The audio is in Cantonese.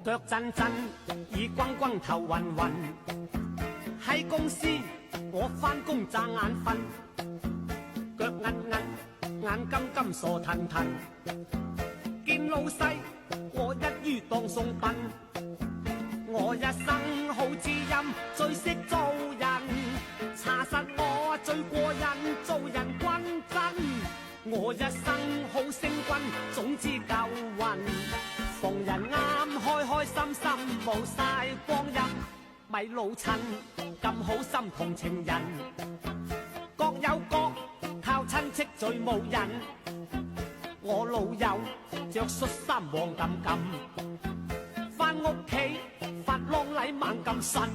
腳震震，耳轟轟，頭暈暈。喺公司我返工詐眼瞓，腳韌韌，眼金金，傻騰騰。見老細我一於當送笨。我一生好知音，最識做人。查實我最過癮，做人均真。我一生好勝軍，總之夠運。逢人啱，開開心心，冇晒光陰。咪老襯咁好心同情人，各有各靠親戚最冇癮。我老友着恤衫黃冚冚，返屋企發浪禮猛咁呻。